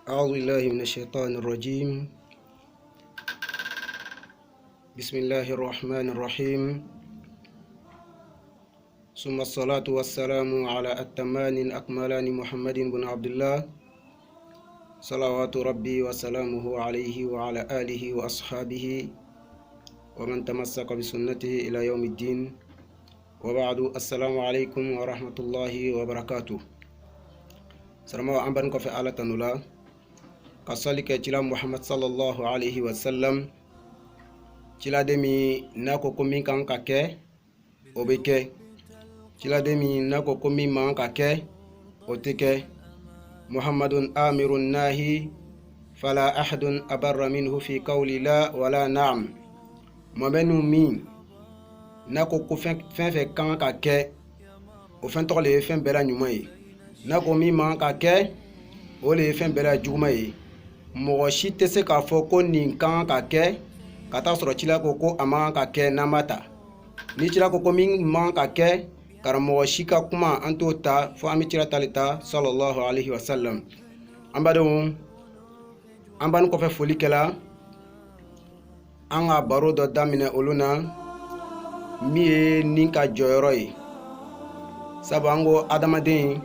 أعوذ بالله من الشيطان الرجيم. بسم الله الرحمن الرحيم. ثم الصلاة والسلام على التمان الأكملان محمد بن عبد الله صلوات ربي وسلامه عليه وعلى آله وأصحابه ومن تمسك بسنته إلى يوم الدين، وبعد. السلام عليكم ورحمة الله وبركاته. سلام أنبانك في آلة نولا كصالك جلا محمد صلى الله عليه وسلم جلا دمي ناكو كمين كان كاكي وبكي جلا دمي ناكو كمين مان كاكي وتكي. محمد آمر الناهي فلا أحد أبر منه في قول لا ولا نعم. مبنو مين ناكو كفن في كان كاكي وفن تغلي فن بلا نيومي ناكو مين مان كاكي ولي فن بلا جومي. mɔgɔ si tɛ se k'a fɔ ko nin kan ka kɛ ka taa sɔrɔ cila ko ko a man ka kɛ n'an b'a ta. Ni cila ko min man ka kɛ, karamɔgɔ si ka kuma an t'o ta fo an bɛ cila tali ta sallallahu alaihi wa sallam. An badenw, an b'an kɔfɛ foli kɛla an ka baro dɔ daminɛ olu na min ye nin ka jɔyɔrɔ ye. Sabu an ko adamaden,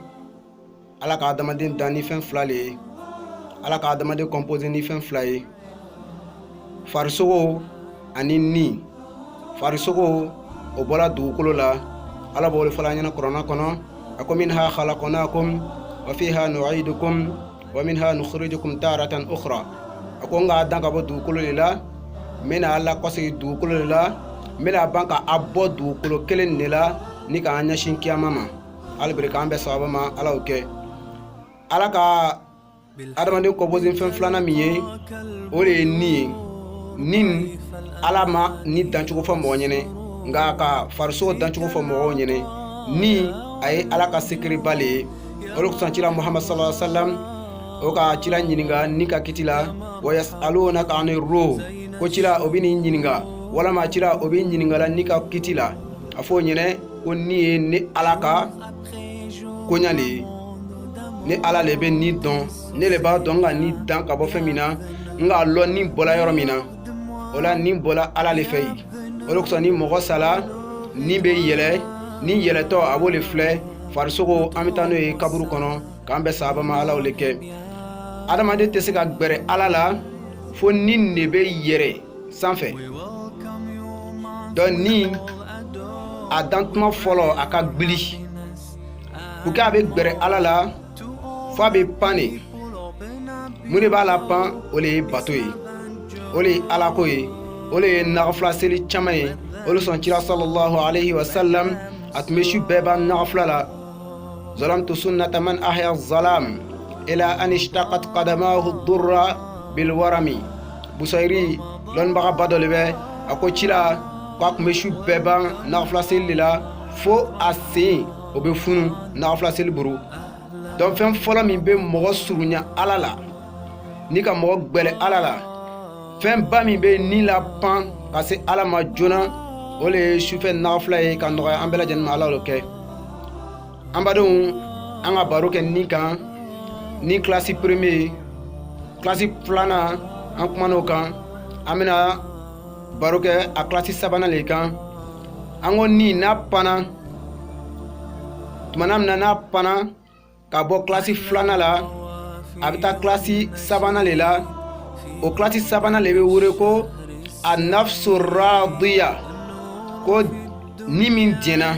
ala ka adamaden dan ni fɛn fila le ye. Ala ka adamaden composé ni fɛn fila ye: farisogo ani ni. Farisogo o bɔra dugukolo la, ala b'o fɔ an ɲɛna kuranɛ kɔnɔ, a ko minha khalaqnakum wa fiha nu'idukum wa minha nukhrijukum taratan ukhra. A ko n k'a dan ka bɔ dugukolo de la, n bɛna ala kɔsegi dugukolo de la, n bɛna ban ka a bɔ dugukolo kelen de la ni k'an ɲɛsin kiyama ma. Hali bi k'an bɛn sababa ma, ala y'o kɛ. Ala ka adamaden composé fɛn filanan min ye, o de ye ni ye. Nin ala ma ni dancogo fɔ mɔgɔ ɲɛnɛ, nka ka farisogo dancogo fɔ mɔgɔw ɲɛnɛ. Ni a ye ala ka secret ba le ye. O de kosɔn cila Muhammad sallallahu alaihi wa sallam o ka cila ɲininka ni ka kiti la, wa yas'alunaka ani ruh, ko cila o bɛ nin ɲininka, walama cila o bɛ ɲininka la ni ka kiti la. A fɔ o ɲɛnɛ ko ni ye ne ala ka koɲa le ye. Ni ala le bɛ ni dɔn, ne le b'a dɔn ka ni dan ka bɔ fɛn min na, n k'a lɔn ni bɔla yɔrɔ min na. O la ni bɔla ala le fɛ yen. O de kosɔn ni mɔgɔ sala, ni bɛ yɛlɛ, ni yɛlɛtɔ a b'o le filɛ. Farisogo an bɛ taa n'o ye kaburu kɔnɔ k'an bɛn sababa ma, ala o le kɛ. Adamaden tɛ se ka gbɛrɛ ala la fo ni de bɛ yɛrɛ sanfɛ. Donc ni a dantuma fɔlɔ a ka gbili pour que a bɛ gbɛrɛ ala la fo a bɛ pan de. Mun de b'a la pan? O le ye bato ye, o le ye alako ye, o le ye nagafila seli caman ye. O le sɔn cila sallallahu alaihi wa sallam a tun bɛ su bɛɛ ban nagafila la. zalamtu sunnata man ahya zalam ila an ishtaqat qadamahu durra bil warami. Busayiri lɔnnibaga ba dɔ le bɛ, a ko cila ko a tun bɛ su bɛɛ ban nagafila seli de la fo a sen o bɛ funu nagafila seli buru. Donc fɛn fɔlɔ min bɛ mɔgɔ surunya ala la, ni ka mɔgɔ gbɛlɛ ala la, fɛn ba min bɛ ni la pan ka se ala ma joona, o le ye sufɛ nagafila ye. Ka nɔgɔya an bɛɛ lajɛlen ma, ala y'o kɛ. An badenw, an ka baro kɛ nin kan, ni kilasi premier, kilasi filanan an kumana o kan. An bɛna baro kɛ a kilasi sabanan le kan. An ko ni n'a panna, tumana min na n'a panna ka bɔ kilasi filanan la, a bɛ taa kilasi sabanan le la. O kilasi sabanan le bɛ wele ko a nafsu radiya, ko ni min jɛna,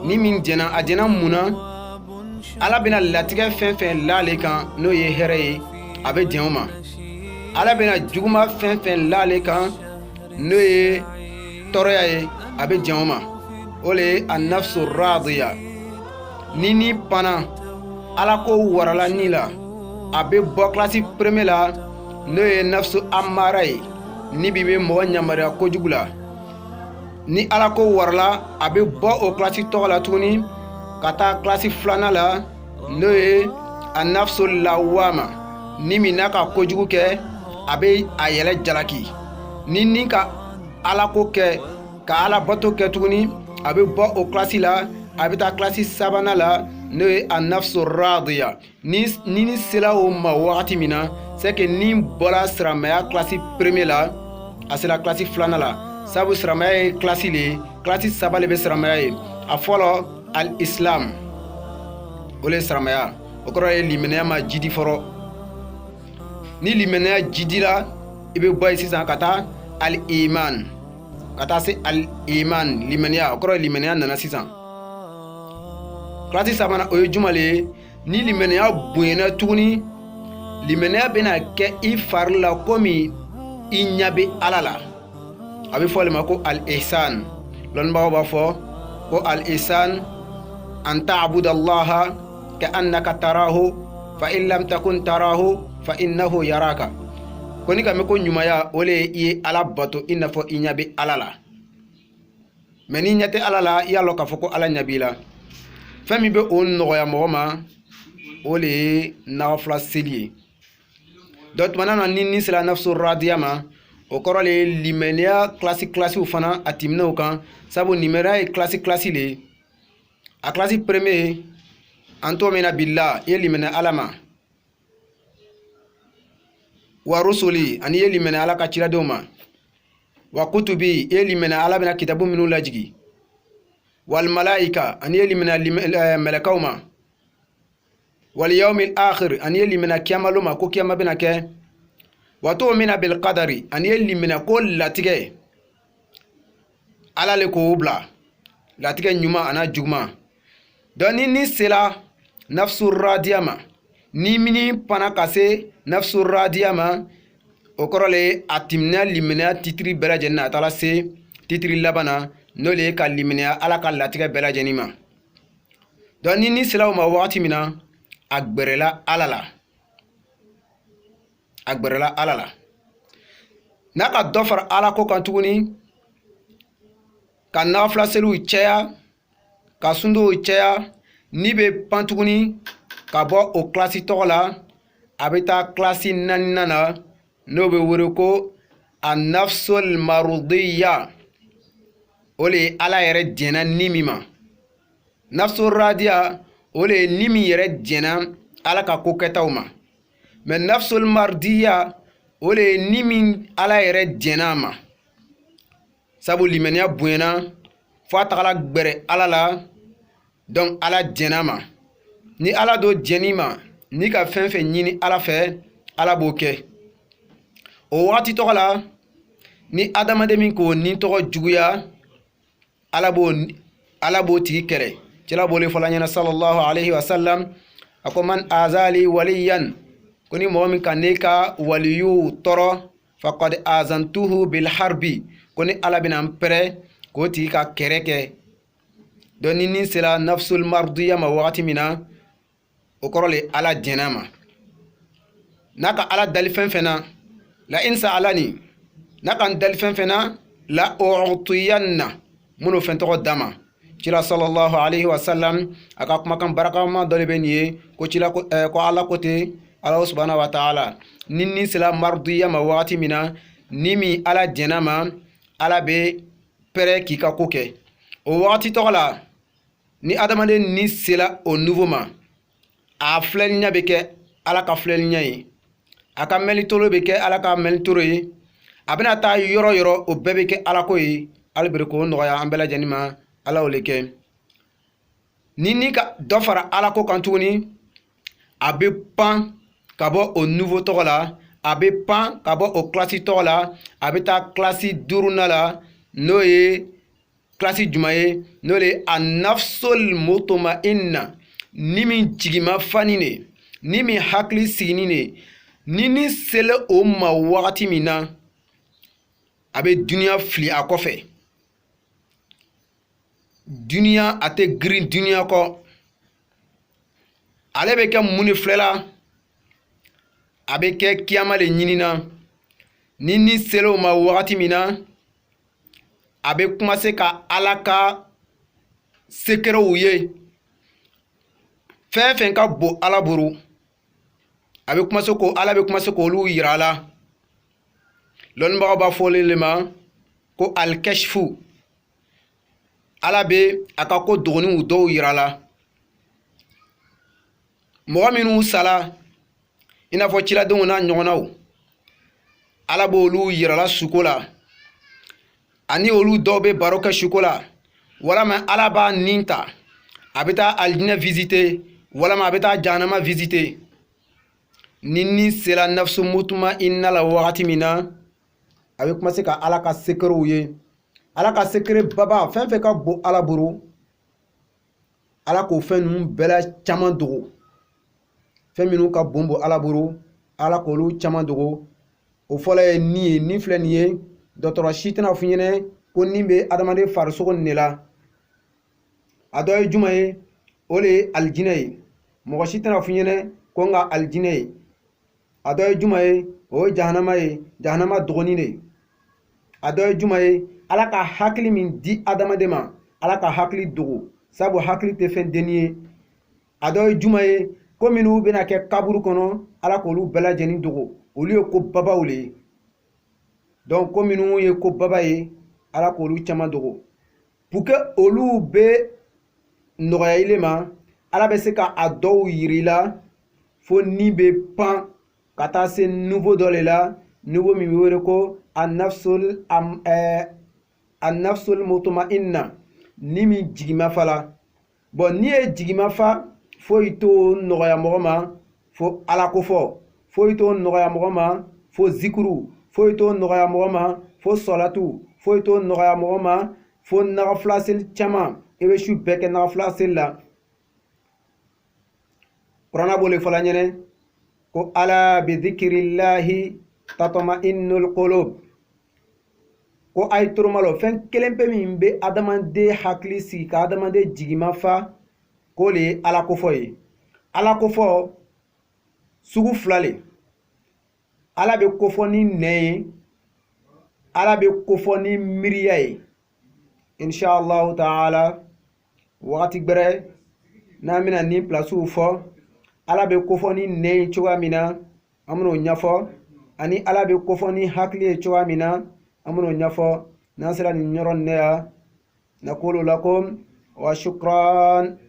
ni min jɛna, a jɛna mun na? Ala bɛna latigɛ fɛn fɛn l'ale kan n'o ye hɛrɛ ye, a bɛ jɛn o ma. Ala bɛna juguma fɛn fɛn l'ale kan n'o ye tɔɔrɔya ye, a bɛ jɛn o ma. O le ye a nafsu radiya. Ni panna ala ko warala ni la, a bɛ bɔ kilasi premier la n'o ye nafsu amara ye, ni bi bɛ mɔgɔ ɲamariya kojugu la. Ni ala ko warala, a bɛ bɔ o kilasi tɔgɔ la tuguni ka taa kilasi filanan la n'o ye a nafsu lawama, ni min n'a ka kojugu kɛ a bɛ a yɛlɛ jalaki. Ni ka ala ko kɛ, ka ala bato kɛ tuguni, a bɛ bɔ o kilasi la a bɛ taa kilasi sabanan la n'o ye an-nafsu radiya ni sera o ma wagati min na c'est que ni bɔra silamɛya kilasi premier la a sera kilasi filanan la sabu silamɛya ye kilasi le ye kilasi saba le bɛ silamɛya ye a fɔlɔ al-islam o le ye silamɛya o kɔrɔ ye limaniya ma jidi fɔlɔ ni limaniya jidira i bɛ bɔ yen sisan ka taa al-iman ka taa se al-iman limaniya o kɔrɔ ye limaniya nana sisan kilasi sabanan o ye juma le ye ni limaniya bonyana tuguni limaniya bɛna kɛ i fari la komi i ɲɛ bɛ ala la a bɛ fɔ ale ma ko al-ihsan lɔnnibagaw b'a fɔ ko al-ihsan an ta'budallaha ka'annaka tarahu fa in lam takun tarahu fa innahu yaraka ko ni ka mɛn ko ɲumanya o le ye i ye ala bato i n'a fɔ i ɲɛ bɛ ala la mɛ n'i ɲɛ tɛ ala la i y'a lɔn k'a fɔ ko ala ɲɛ b'i la fɛn min bɛ o nɔgɔya mɔgɔ ma o le ye nagafila seli ye donc tuma na ni sera nafsu radiya ma o kɔrɔ le ye limaniya kilasiw fana a tɛmɛna o kan sabu limaniya ye kilasi le ye a kilasi premier an tu'mina billah i ye limaniya ala ma wa rusuli ani ye limaniya ala ka ciradenw ma wa kutubi i ye limaniya ala bɛna kitabu minnu lajigi wal malaika ani ye limaniya mɛlɛkaw ma wal yawmil akhir ani ye limaniya kiyamalo ma ko kiyama bɛna kɛ wa tu'mina bil qadari ani ye limaniya ko latigɛ ala le k'o bila latigɛ ɲuman ana juguman donc ni sera nafsu radiya ma ni mini pana ka se nafsu radiya ma o kɔrɔ le ye a tɛmɛna limaniya titiri bɛɛ lajɛlen na a taara se titiri laban na n'o le ye ka limaniya ala ka latigɛ bɛɛ lajɛlen ma donc ni sera o ma wagati min na a gbɛrɛla ala la n'a ka dɔ fara ala ko kan tuguni ka nagafila seliw caya ka sundow caya ni bɛ pan tuguni ka bɔ o kilasi tɔgɔ la a bɛ taa kilasi naaninan na n'o bɛ wele ko an-nafsul marudiya o le ye ala yɛrɛ jɛnna ni min ma nafsu radiya o le ye ni min yɛrɛ jɛnna ala ka ko kɛtaw ma mais nafsul mardiya o le ye ni min ala yɛrɛ jɛnna a ma sabu limaniya bonyana fo a tagala gbɛrɛ ala la donc ala jɛnna a ma ni ala do jɛn'i ma ni ka fɛn fɛn ɲini ala fɛ ala b'o kɛ o wagati tɔgɔ la ni adamaden min k'o ni tɔgɔ juguya ala b'o tigi kɛrɛ cɛla b'o le fɔla ɲɛna sallallahu alayhi wa sallam a ko man azali waliyan ko ni mɔgɔ min ka ne ka waliyu tɔrɔ faqad azantuhu bil harbi ko ni ala bɛna n pɛrɛ k'o tigi ka kɛrɛ kɛ donc ni sera nafsul mardiya ma wagati min na o kɔrɔ le ala jɛn'a ma n'a ka ala dali fɛn fɛn na la in sa'alani n'a ka n dali fɛn fɛn na la u'tiyanna minnu fɛn tɔgɔ d'a ma cila sallallahu alayhi wa sallam a ka kumakan barakama dɔ de bɛ nin ye ko ala ko ten ala subhanahu wa ta'ala ni sera mardiya ma wagati min na ni min ala jɛn'a ma ala bɛ pɛrɛ k'i ka ko kɛ o wagati tɔgɔ la ni adamaden ni sera o niveau ma a filɛliɲɛ bɛ kɛ ala ka filɛliɲɛ ye a ka mɛlitoro bɛ kɛ ala ka mɛlitoro ye a bɛna taa yɔrɔ yɔrɔ o bɛɛ bɛ kɛ ala ko ye ala bɛ k'o nɔgɔya an bɛɛ lajɛlen ma ala o le kɛ ni ka dɔ fara ala ko kan tuguni a bɛ pan ka bɔ o niveau tɔgɔ la a bɛ pan ka bɔ o kilasi tɔgɔ la a bɛ taa kilasi duurunan la n'o ye kilasi jumɛn ye n'o ye an-nafsul mutma'inna ni min jigima fani ne ni min hakili sigini ne ni sele o ma wagati min na a bɛ duniya fili a kɔfɛ duniya a tɛ girin duniya kɔ ale bɛ kɛ mun de filɛla a bɛ kɛ kiyama de ɲinina ni sele o ma wagati min na a bɛ commencer ka ala ka sekɛrɛw ye fɛn fɛn ka bon ala bolo a bɛ commencer ko ala bɛ commencer k'olu yira a la lɔnnibagaw b'a fɔ olu le ma ko alikɛsifu ala be a ka ko dogoniw dɔw yira la mɔgɔ minnu sala i n'a fɔ ciladenw n'a ɲɔgɔnnaw ala b'olu yirala suko la ani olu dɔw be baro kɛ suko la walama ala b'a nin ta a bɛ taa alijinɛ visiter walama a bɛ taa jahanama visiter ni nin sera nafsu mutuma inna la wagati min na a bɛ commencer ka ala ka secretw ye ala ka secret baba fɛn fɛn ka bon ala bolo ala k'o fɛn ninnu bɛɛ la caman dogo fɛn minnu ka bon ala bolo ala k'olu caman dogo o fɔlɔ ye nin ye nin filɛ nin ye dɔgɔtɔrɔ si tɛna f'i ɲɛna ko nin bɛ adamaden farisogo nin de la a dɔ ye jumɛn ye o de ye alijinɛ ye mɔgɔ si tɛna f'i ɲɛna ko n ka alijinɛ ye a dɔ ye jumɛn ye o ye jahanama dɔgɔnin de ye a dɔ ye jumɛn ye ala ka hakili min di adamaden ma ala ka hakili dogo sabu hakili tɛ fɛn denni ye a dɔ ye jumɛn ye ko minnu bɛna kɛ kaburu kɔnɔ ala k'olu bɛɛ lajɛlen dogo olu ye ko babaw le ye donc ko minnu ye ko baba ye ala k'olu caman dogo pour que olu bɛ nɔgɔya ile ma ala bɛ se ka a dɔw yiri la fo ni bɛ pan ka taa se nouveau dɔ le la nouveau min bɛ wele ko anafsul mutmainna ni min jigimafa la bon ni ye jigimafa foyi t'o nɔgɔya mɔgɔ ma fo ala ko fɔ foyi t'o nɔgɔya mɔgɔ ma fo zikuru foyi t'o nɔgɔya mɔgɔ ma fo sɔlatu foyi t'o nɔgɔya mɔgɔ ma fo nagafila seli caman i bɛ su bɛɛ kɛ nagafila seli la kuranɛ b'o le fɔ la ɲɛnɛ ko ala bi dhikrillahi tatma'innul qulub ko a ye toromalo fɛn kelen pe min bɛ adamaden hakili sigi ka adamaden jigimafa k'o le ye ala kofɔ ye ala kofɔ sugu fila le ala bɛ kofɔ ni nɛn ye ala bɛ kofɔ ni miiriya ye inshallah ta'ala wagati gbɛrɛ n'an bɛna ni pilasiw fɔ ala bɛ kofɔ ni nɛn ye cogoya min na an bɛn'o ɲɛfɔ ani ala bɛ kofɔ ni hakili ye cogoya min na an bɛn'o ɲɛfɔ n'an sera nin yɔrɔ nin ne ya naqulu lakum wa shukran.